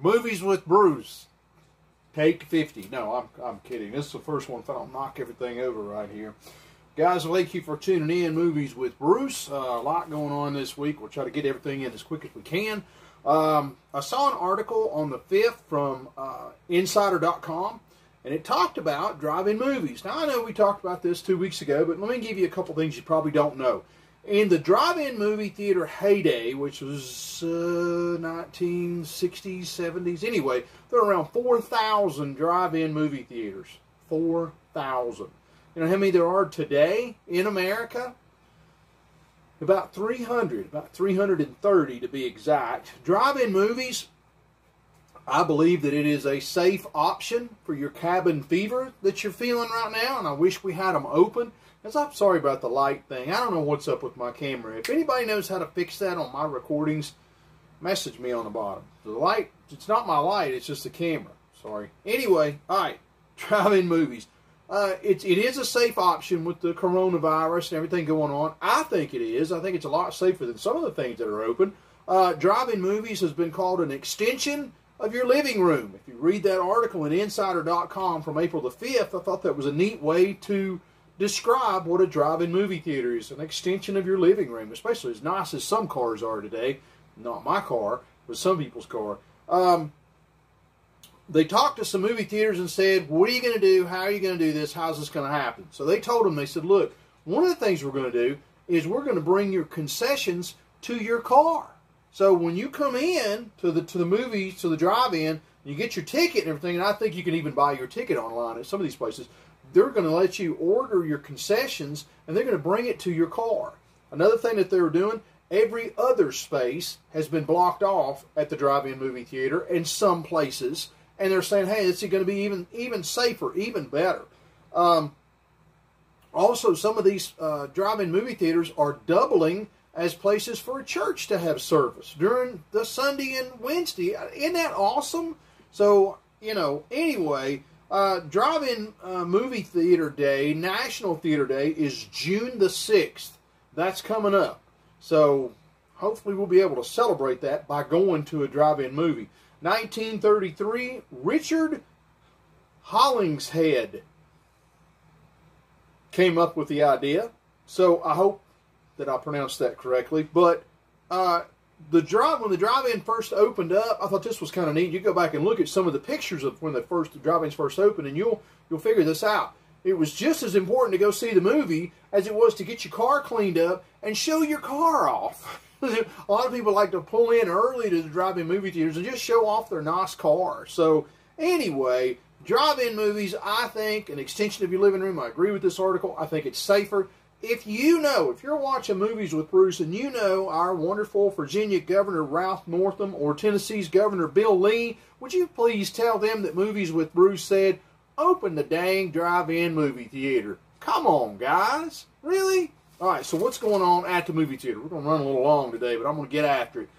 Movies with Bruce. Take 50. No, I'm kidding. This is the first one if I don't knock everything over right here. Guys, thank you for tuning in. Movies with Bruce. A lot going on this week. We'll try to get everything in as quick as we can. I saw an article on the 5th from Insider.com, and it talked about drive-in movies. Now, I know we talked about this 2 weeks ago, but let me give you a couple things you probably don't know. In the drive-in movie theater heyday, which was 1960s, 70s, anyway, there were around 4,000 drive-in movie theaters. 4,000. You know how many there are today in America? About 300, about 330 to be exact. Drive-in movies, I believe that it is a safe option for your cabin fever that you're feeling right now, and I wish we had them open. I'm sorry about the light thing. I don't know what's up with my camera. If anybody knows how to fix that on my recordings, message me on the bottom. The light, it's not my light, it's just the camera. Sorry. Anyway, all right, drive-in movies. It is a safe option with the coronavirus and everything going on. I think it is. I think it's a lot safer than some of the things that are open. Drive-in movies has been called an extension of your living room. If you read that article in Insider.com from April the 5th, I thought that was a neat way to describe what a drive-in movie theater is. An extension of your living room, especially as nice as some cars are today. Not my car, but some people's car. They talked to some movie theaters and said, what are you going to do? How are you going to do this? How's this going to happen? So they told them, they said, look, one of the things we're going to do is we're going to bring your concessions to your car. So when you come in to the movies, to the drive-in, you get your ticket and everything, and I think you can even buy your ticket online at some of these places. They're going to let you order your concessions, and they're going to bring it to your car. Another thing that they were doing, every other space has been blocked off at the drive-in movie theater in some places, and they're saying, hey, it's going to be even safer, even better. Also, some of these drive-in movie theaters are doubling as places for a church to have service during the Sunday and Wednesday. Isn't that awesome? So, you know, anyway, drive-in movie theater day, National Theater Day, is June the 6th. That's coming up. So hopefully we'll be able to celebrate that by going to a drive-in movie. 1933, Richard Hollingshead came up with the idea. So I hope that I pronounced that correctly. But when the drive-in first opened up, I thought this was kind of neat. You go back and look at some of the pictures of when the drive-ins first opened, and you'll figure this out. It was just as important to go see the movie as it was to get your car cleaned up and show your car off. A lot of people like to pull in early to the drive-in movie theaters and just show off their nice car. So anyway, drive-in movies, I think, an extension of your living room. I agree with this article. I think it's safer. If you're watching Movies with Bruce and you know our wonderful Virginia Governor Ralph Northam or Tennessee's Governor Bill Lee, would you please tell them that Movies with Bruce said, open the dang drive-in movie theater? Come on, guys. Really? All right, so what's going on at the movie theater? We're going to run a little long today, but I'm going to get after it.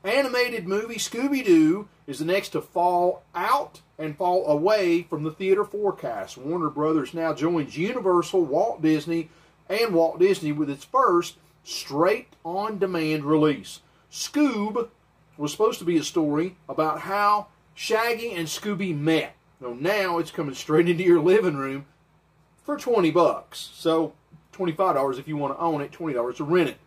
Animated movie Scooby-Doo is the next to fall out and fall away from the theater forecast. Warner Brothers now joins Universal, Walt Disney with its first straight-on-demand release. Scoob was supposed to be a story about how Shaggy and Scooby met. Now it's coming straight into your living room for $20. So $25 if you want to own it, $20 to rent it.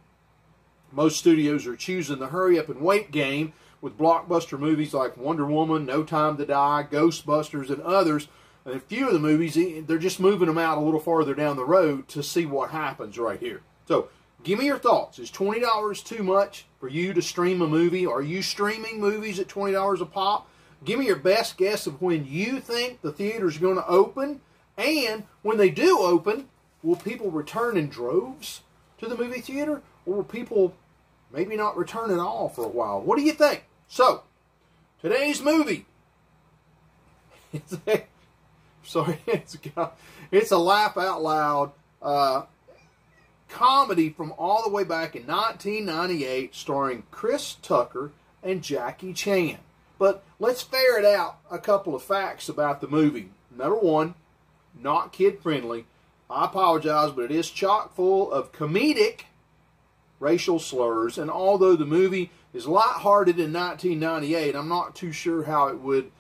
Most studios are choosing the hurry up and wait game with blockbuster movies like Wonder Woman, No Time to Die, Ghostbusters, and others. And a few of the movies, they're just moving them out a little farther down the road to see what happens right here. So give me your thoughts. Is $20 too much for you to stream a movie? Are you streaming movies at $20 a pop? Give me your best guess of when you think the theater's going to open. And when they do open, will people return in droves to the movie theater? Or will people maybe not return at all for a while? What do you think? So, today's movie. It's a laugh out loud comedy from all the way back in 1998 starring Chris Tucker and Jackie Chan. But let's ferret out a couple of facts about the movie. Number one, not kid-friendly. I apologize, but it is chock full of comedic racial slurs. And although the movie is lighthearted in 1998. I'm not too sure how it would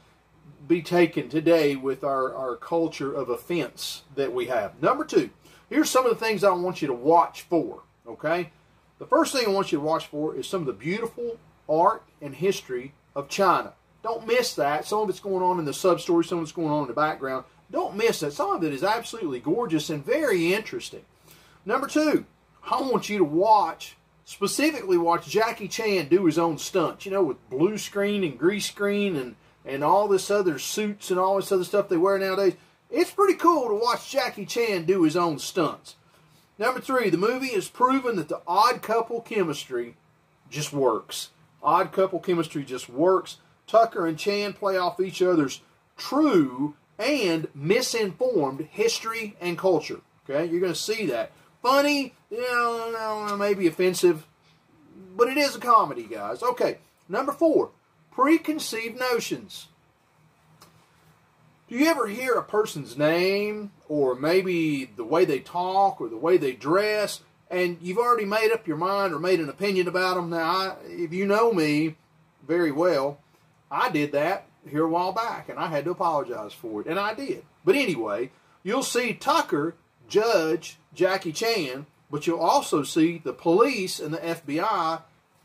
be taken today with our culture of offense that we have. Number two, here's some of the things I want you to watch for, okay? The first thing I want you to watch for is some of the beautiful art and history of China. Don't miss that. Some of it's going on in the sub-story, some of it's going on in the background. Don't miss that. Some of it is absolutely gorgeous and very interesting. Number two, I want you to specifically watch Jackie Chan do his own stunts, with blue screen and grease screen and all this other suits and all this other stuff they wear nowadays. It's pretty cool to watch Jackie Chan do his own stunts. Number three, the movie has proven that the odd couple chemistry just works. Odd couple chemistry just works. Tucker and Chan play off each other's true and misinformed history and culture. Okay, you're going to see that. Funny, maybe offensive, but it is a comedy, guys. Okay, number four, preconceived notions. Do you ever hear a person's name or maybe the way they talk or the way they dress and you've already made up your mind or made an opinion about them? Now, if you know me very well, I did that here a while back and I had to apologize for it, and I did. But anyway, you'll see Tucker judge Jackie Chan, but you'll also see the police and the FBI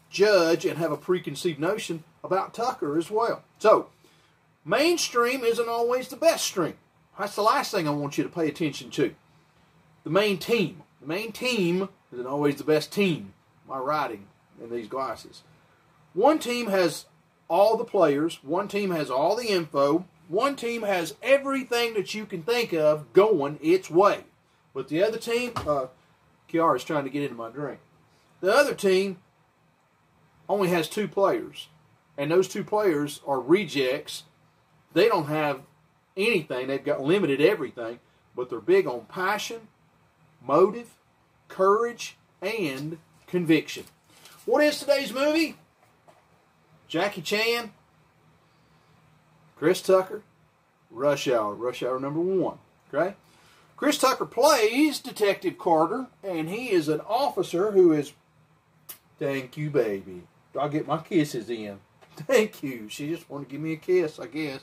judge and have a preconceived notion about Tucker as well. So, mainstream isn't always the best stream. That's the last thing I want you to pay attention to. The main team. The main team isn't always the best team. My writing in these glasses. One team has all the players. One team has all the info. One team has everything that you can think of going its way. But the other team, Kiara's trying to get into my drink. The other team only has two players. And those two players are rejects. They don't have anything. They've got limited everything. But they're big on passion, motive, courage, and conviction. What is today's movie? Jackie Chan, Chris Tucker, Rush Hour. Rush Hour number 1. Okay? Chris Tucker plays Detective Carter, and he is an officer who is... Thank you, baby. I'll get my kisses in. Thank you. She just wanted to give me a kiss, I guess.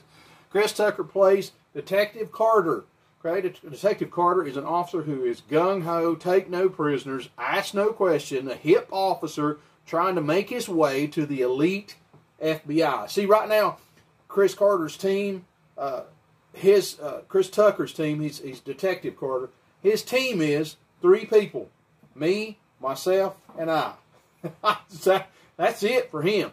Chris Tucker plays Detective Carter. Okay? Detective Carter is an officer who is gung-ho, take no prisoners, ask no question, a hip officer trying to make his way to the elite FBI. See, right now, Chris Carter's team, Chris Tucker's team, he's Detective Carter. His team is 3 people. Me, myself, and I. That's it for him.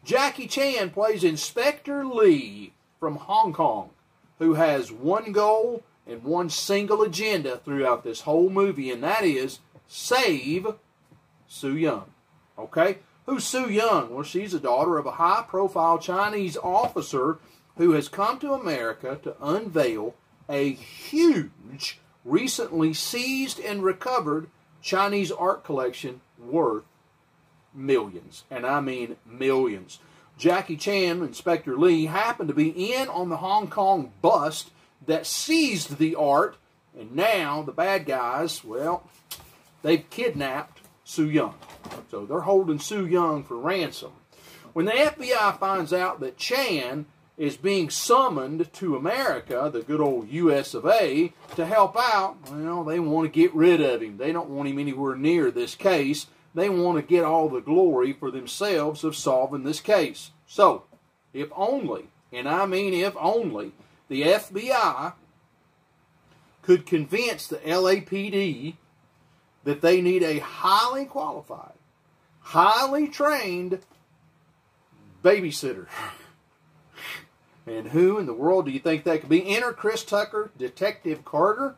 Jackie Chan plays Inspector Lee from Hong Kong, who has one goal and one single agenda throughout this whole movie, and that is save Su Yung. Okay? Who's Su Yung? Well, she's the daughter of a high-profile Chinese officer who has come to America to unveil a huge, recently seized and recovered Chinese art collection worth millions. And I mean millions. Jackie Chan, Inspector Lee, happened to be in on the Hong Kong bust that seized the art, and now the bad guys, well, they've kidnapped Su Yung. So they're holding Su Yung for ransom. When the FBI finds out that Chan is being summoned to America, the good old US of A, to help out, well, they want to get rid of him. They don't want him anywhere near this case. They want to get all the glory for themselves of solving this case. So, if only, and I mean if only, the FBI could convince the LAPD that they need a highly qualified, highly trained babysitter. And who in the world do you think that could be? Enter Chris Tucker, Detective Carter.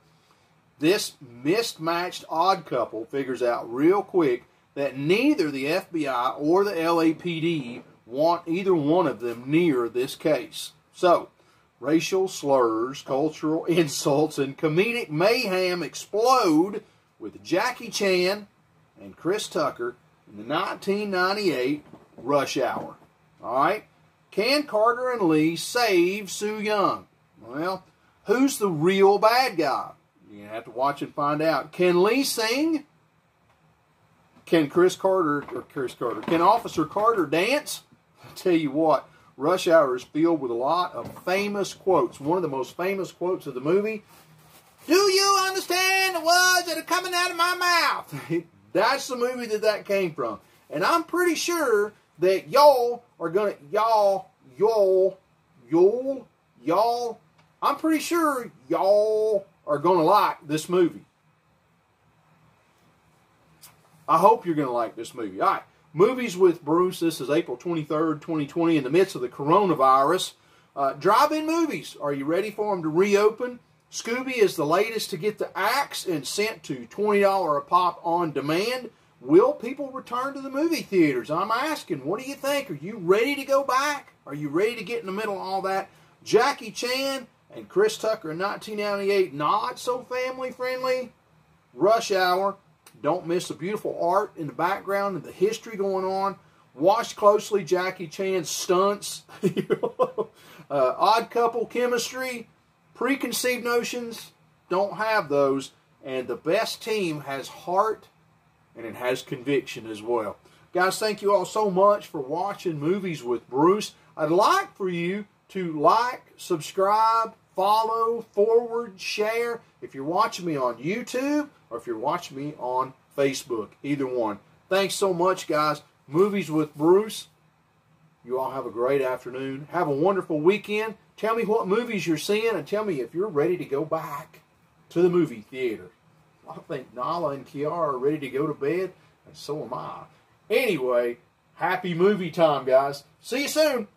This mismatched odd couple figures out real quick that neither the FBI or the LAPD want either one of them near this case. So, racial slurs, cultural insults, and comedic mayhem explode with Jackie Chan and Chris Tucker in the 1998 Rush Hour. All right? Can Carter and Lee save Su Yung? Well, who's the real bad guy? You're going to have to watch and find out. Can Lee sing? Can Can Officer Carter dance? I tell you what, Rush Hour is filled with a lot of famous quotes. One of the most famous quotes of the movie, "Do you understand the words that are coming out of my mouth?" That's the movie that came from. And I'm pretty sure that y'all are going to, I'm pretty sure y'all are going to like this movie. I hope you're going to like this movie. All right. Movies with Bruce. This is April 23rd, 2020, in the midst of the coronavirus. Drive-in movies. Are you ready for them to reopen? Scooby is the latest to get the axe and sent to $20 a pop on demand. Will people return to the movie theaters? I'm asking. What do you think? Are you ready to go back? Are you ready to get in the middle of all that? Jackie Chan and Chris Tucker in 1998, not so family friendly. Rush Hour. Don't miss the beautiful art in the background and the history going on. Watch closely Jackie Chan's stunts. Odd couple chemistry. Preconceived notions. Don't have those. And the best team has heart and it has conviction as well. Guys, thank you all so much for watching Movies with Bruce. I'd like for you to like, subscribe, follow, forward, share. If you're watching me on YouTube or if you're watching me on Facebook, either one. Thanks so much, guys. Movies with Bruce. You all have a great afternoon. Have a wonderful weekend. Tell me what movies you're seeing and tell me if you're ready to go back to the movie theater. I think Nala and Kiara are ready to go to bed, and so am I. Anyway, happy movie time, guys. See you soon.